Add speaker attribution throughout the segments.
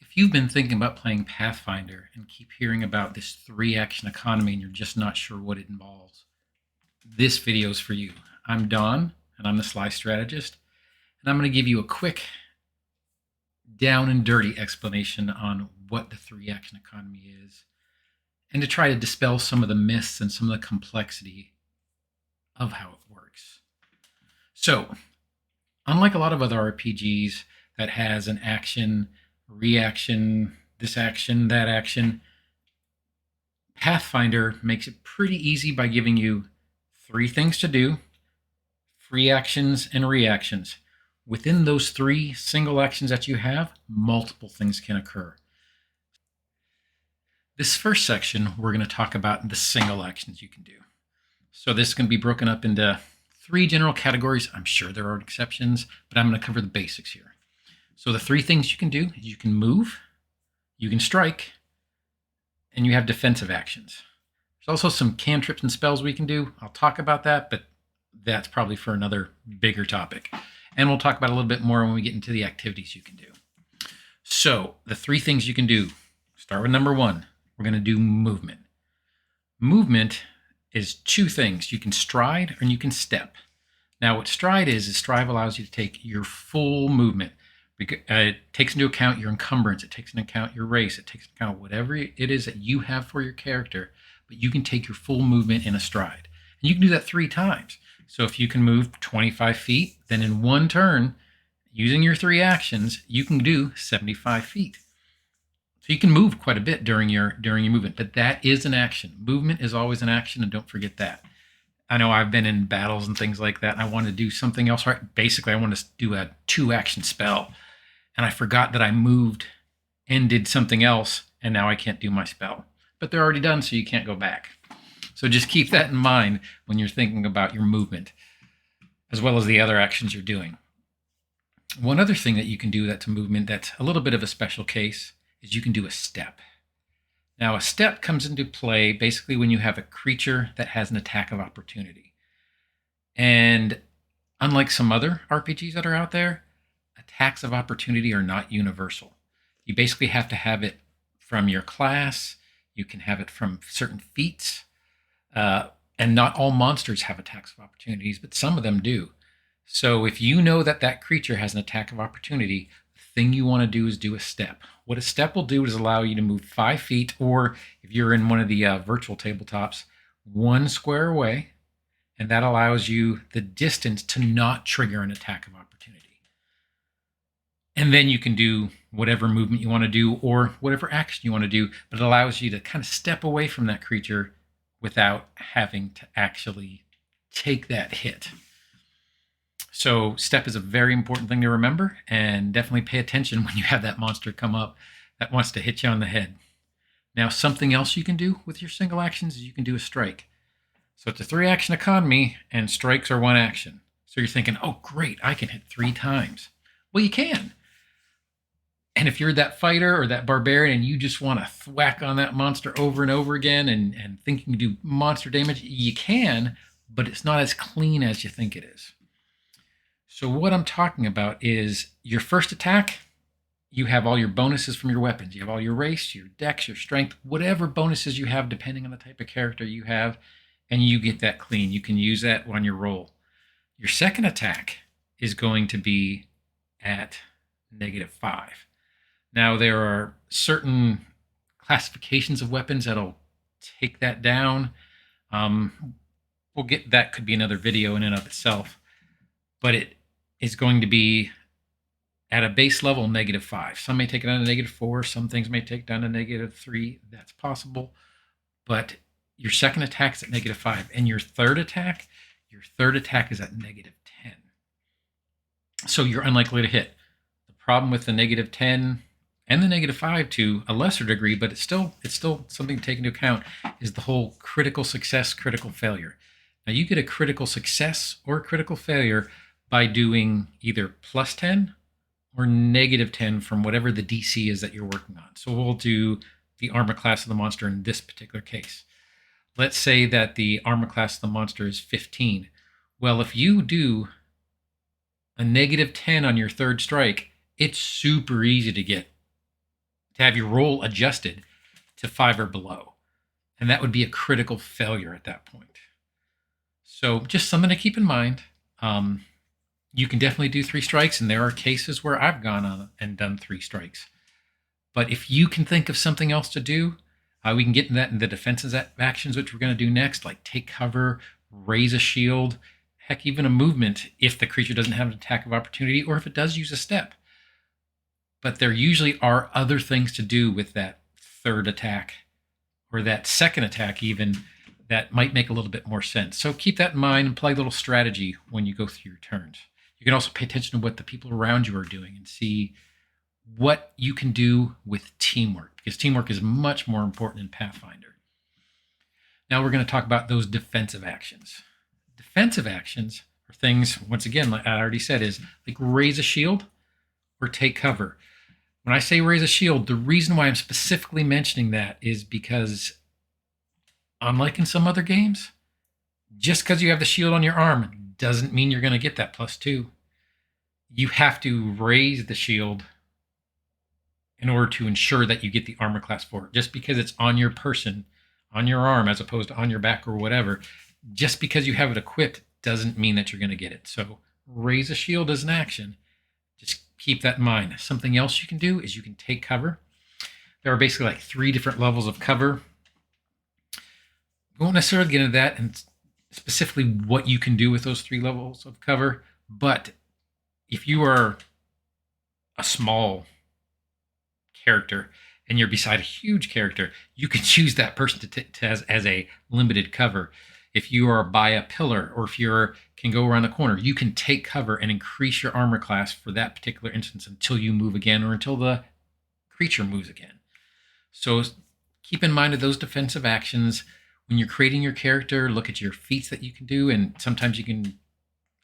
Speaker 1: If you've been thinking about playing Pathfinder and keep hearing about this 3 action economy and you're just not sure what it involves, this video is for you. I'm Don, and I'm the Sly Strategist, and I'm going to give you a quick, down and dirty explanation on what the 3 action economy is, and to try to dispel some of the myths and some of the complexity of how it works. So, unlike a lot of other RPGs that has an action, reaction, this action, that action, Pathfinder makes it pretty easy by giving you 3 things to do, free actions and reactions. Within those 3 single actions that you have, multiple things can occur. This first section, we're going to talk about the single actions you can do. So this can be broken up into 3 general categories. I'm sure there are exceptions, but I'm going to cover the basics here. So the 3 things you can do is you can move, you can strike, and you have defensive actions. There's also some cantrips and spells we can do. I'll talk about that, but that's probably for another bigger topic. And we'll talk about it a little bit more when we get into the activities you can do. So the 3 things you can do. Start with number 1. We're going to do movement. Movement is 2 things. You can stride and you can step. Now what stride is stride allows you to take your full movement. It takes into account your encumbrance. It takes into account your race. It takes into account whatever it is that you have for your character, but you can take your full movement in a stride. And you can do that 3 times. So if you can move 25 feet, then in 1 turn, using your 3 actions, you can do 75 feet. So you can move quite a bit during your movement, but that is an action. Movement is always an action, and don't forget that. I know I've been in battles and things like that, and I want to do something else. Right? Basically, I want to do a 2-action spell, and I forgot that I moved and did something else, and now I can't do my spell. But they're already done, so you can't go back. So just keep that in mind when you're thinking about your movement, as well as the other actions you're doing. One other thing that you can do that's a movement that's a little bit of a special case is you can do a step. Now, a step comes into play basically when you have a creature that has an attack of opportunity. And unlike some other RPGs that are out there, attacks of opportunity are not universal. You basically have to have it from your class. You can have it from certain feats. And not all monsters have attacks of opportunities, but some of them do. So if you know that that creature has an attack of opportunity, the thing you want to do is do a step. What a step will do is allow you to move 5 feet, or if you're in one of the virtual tabletops, 1 square away, and that allows you the distance to not trigger an attack of opportunity. And then you can do whatever movement you want to do or whatever action you want to do, but it allows you to kind of step away from that creature without having to actually take that hit. So step is a very important thing to remember, and definitely pay attention when you have that monster come up that wants to hit you on the head. Now, something else you can do with your single actions is you can do a strike. So it's a 3-action economy, and strikes are 1 action. So you're thinking, oh, great, I can hit 3 times. Well, you can. And if you're that fighter or that barbarian and you just want to thwack on that monster over and over again and think you can do monster damage, you can, but it's not as clean as you think it is. So what I'm talking about is your first attack, you have all your bonuses from your weapons. You have all your race, your dex, your strength, whatever bonuses you have depending on the type of character you have, and you get that clean. You can use that on your roll. Your second attack is going to be at -5. Now, there are certain classifications of weapons that'll take that down. That could be another video in and of itself, but it is going to be at a base level -5. Some may take it down to -4. Some things may take down to -3. That's possible, but your second attack is at -5, and your third attack is at -10. So you're unlikely to hit. The problem with the -10 and the -5 to a lesser degree, but it's still something to take into account, is the whole critical success, critical failure. Now you get a critical success or a critical failure by doing either +10 or -10 from whatever the DC is that you're working on. So we'll do the armor class of the monster in this particular case. Let's say that the armor class of the monster is 15. Well, if you do a -10 on your third strike, it's super easy to get to have your roll adjusted to 5 or below. And that would be a critical failure at that point. So just something to keep in mind. You can definitely do 3 strikes, and there are cases where I've gone on and done 3 strikes. But if you can think of something else to do, we can get in that in the defensive actions, which we're going to do next, like take cover, raise a shield, heck, even a movement if the creature doesn't have an attack of opportunity or if it does use a step. But there usually are other things to do with that third attack or that second attack even that might make a little bit more sense. So keep that in mind and play a little strategy when you go through your turns. You can also pay attention to what the people around you are doing and see what you can do with teamwork, because teamwork is much more important in Pathfinder. Now we're going to talk about those defensive actions. Defensive actions are things, once again, like I already said, is like raise a shield or take cover. When I say raise a shield, the reason why I'm specifically mentioning that is because, unlike in some other games, just because you have the shield on your arm doesn't mean you're going to get that +2. You have to raise the shield in order to ensure that you get the armor class for it. Just because it's on your person, on your arm, as opposed to on your back or whatever, just because you have it equipped doesn't mean that you're going to get it. So raise a shield as an action. Just keep that in mind. Something else you can do is you can take cover. There are basically like 3 different levels of cover. We won't necessarily get into that and specifically what you can do with those 3 levels of cover, but if you are a small character and you're beside a huge character, you can choose that person to as a limited cover. If you are by a pillar or if you can go around the corner, you can take cover and increase your armor class for that particular instance until you move again or until the creature moves again. So keep in mind of those defensive actions. When you're creating your character, look at your feats that you can do, and sometimes you can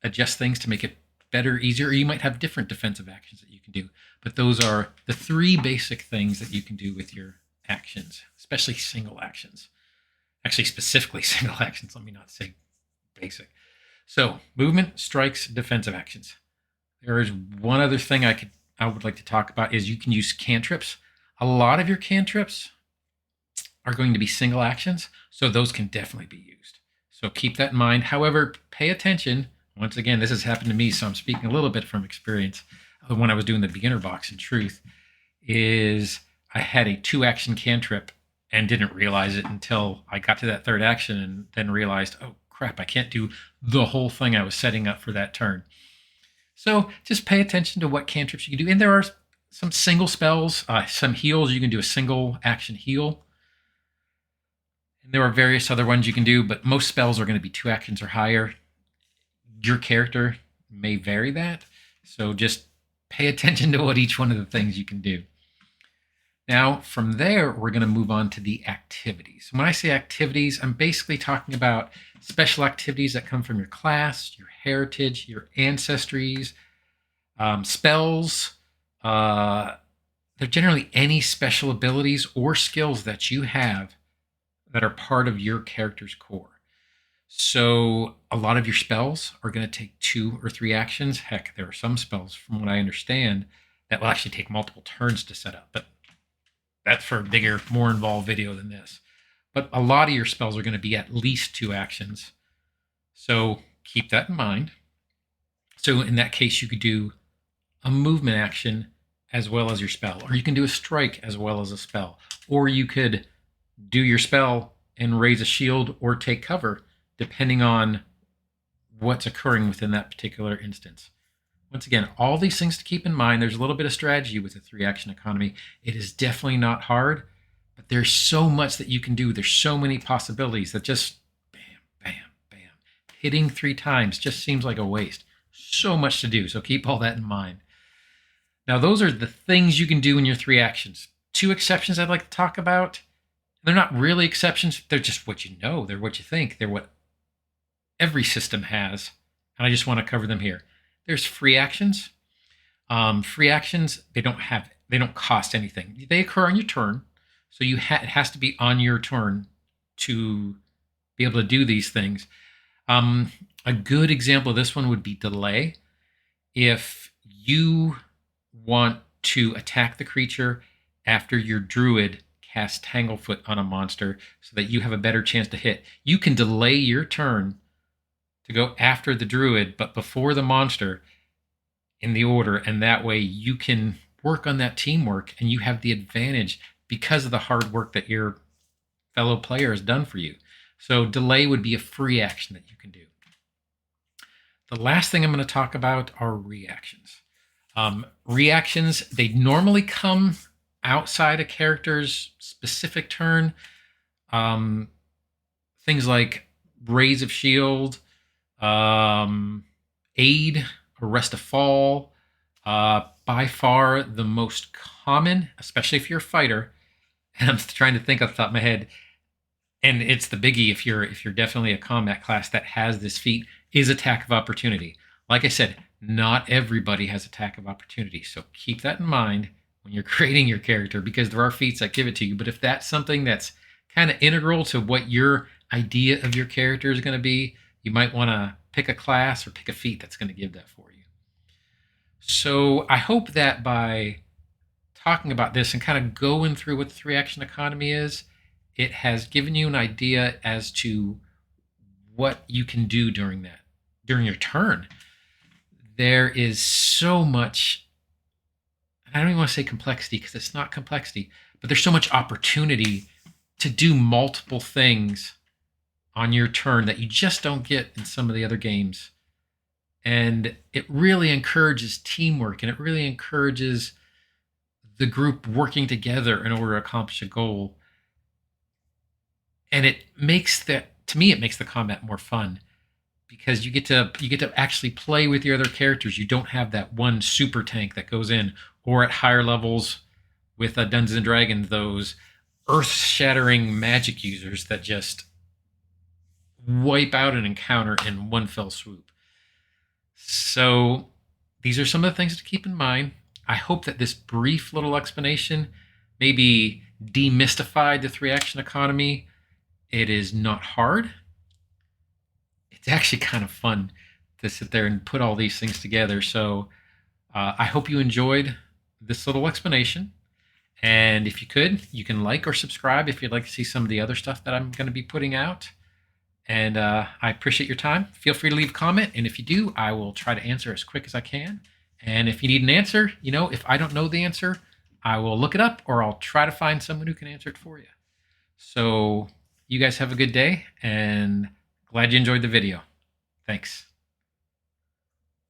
Speaker 1: adjust things to make it better, easier, or you might have different defensive actions that you can do. But those are the 3 basic things that you can do with your actions, especially single actions. Actually, specifically single actions, let me not say basic. So movement, strikes, defensive actions. There is one other thing I would like to talk about is you can use cantrips. A lot of your cantrips are going to be single actions, so those can definitely be used. So keep that in mind. However, pay attention. Once again, this has happened to me, so I'm speaking a little bit from experience. When I was doing the beginner box, in truth, is I had a 2-action cantrip and didn't realize it until I got to that 3rd action and then realized, oh crap, I can't do the whole thing I was setting up for that turn. So just pay attention to what cantrips you can do. And there are some single spells, some heals. You can do a single action heal. And there are various other ones you can do, but most spells are going to be 2 actions or higher. Your character may vary that. So just pay attention to what each one of the things you can do. Now, from there, we're going to move on to the activities. When I say activities, I'm basically talking about special activities that come from your class, your heritage, your ancestries, spells. They're generally any special abilities or skills that you have that are part of your character's core. So a lot of your spells are going to take 2 or 3 actions. Heck, there are some spells, from what I understand, that will actually take multiple turns to set up. But that's for a bigger, more involved video than this. But a lot of your spells are going to be at least 2 actions. So keep that in mind. So in that case, you could do a movement action as well as your spell. Or you can do a strike as well as a spell. Or you could do your spell and raise a shield or take cover, depending on what's occurring within that particular instance. Once again, all these things to keep in mind. There's a little bit of strategy with the 3-action economy. It is definitely not hard, but there's so much that you can do. There's so many possibilities that just bam, bam, bam. Hitting 3 times just seems like a waste. So much to do, so keep all that in mind. Now, those are the things you can do in your 3 actions. 2 exceptions I'd like to talk about. They're not really exceptions. They're just what you know. They're what you think. They're what every system has, and I just want to cover them here. There's free actions. Free actions, they don't cost anything. They occur on your turn, so it has to be on your turn to be able to do these things. A good example of this one would be delay. If you want to attack the creature after your druid casts Tanglefoot on a monster so that you have a better chance to hit. You can delay your turn to go after the druid, but before the monster in the order, and that way you can work on that teamwork and you have the advantage because of the hard work that your fellow player has done for you. So delay would be a free action that you can do. The last thing I'm going to talk about are reactions. Reactions, they normally come outside a character's specific turn. Things like Raise of Shield, Aid, Arrest a Fall. By far the most common, especially if you're a fighter, and I'm trying to think off the top of my head, and it's the biggie if you're definitely a combat class that has this feat, is Attack of Opportunity. Like I said, not everybody has Attack of Opportunity, so keep that in mind when you're creating your character, because there are feats that give it to you. But if that's something that's kind of integral to what your idea of your character is going to be, you might want to pick a class or pick a feat that's going to give that for you. So I hope that by talking about this and kind of going through what the 3-action economy is, it has given you an idea as to what you can do during your turn. There is so much, I don't even want to say complexity because it's not complexity, but there's so much opportunity to do multiple things on your turn that you just don't get in some of the other games. And it really encourages teamwork, and it really encourages the group working together in order to accomplish a goal. And it makes the combat more fun because you get to actually play with your other characters. You don't have that one super tank that goes in, or at higher levels with Dungeons and Dragons, those earth-shattering magic users that just wipe out an encounter in one fell swoop. So these are some of the things to keep in mind. I hope that this brief little explanation maybe demystified the 3-action economy. It is not hard. It's actually kind of fun to sit there and put all these things together. So I hope you enjoyed this little explanation. And if you could, you can like or subscribe if you'd like to see some of the other stuff that I'm going to be putting out. And I appreciate your time. Feel free to leave a comment. And if you do, I will try to answer as quick as I can. And if you need an answer, if I don't know the answer, I will look it up, or I'll try to find someone who can answer it for you. So you guys have a good day, and glad you enjoyed the video. Thanks.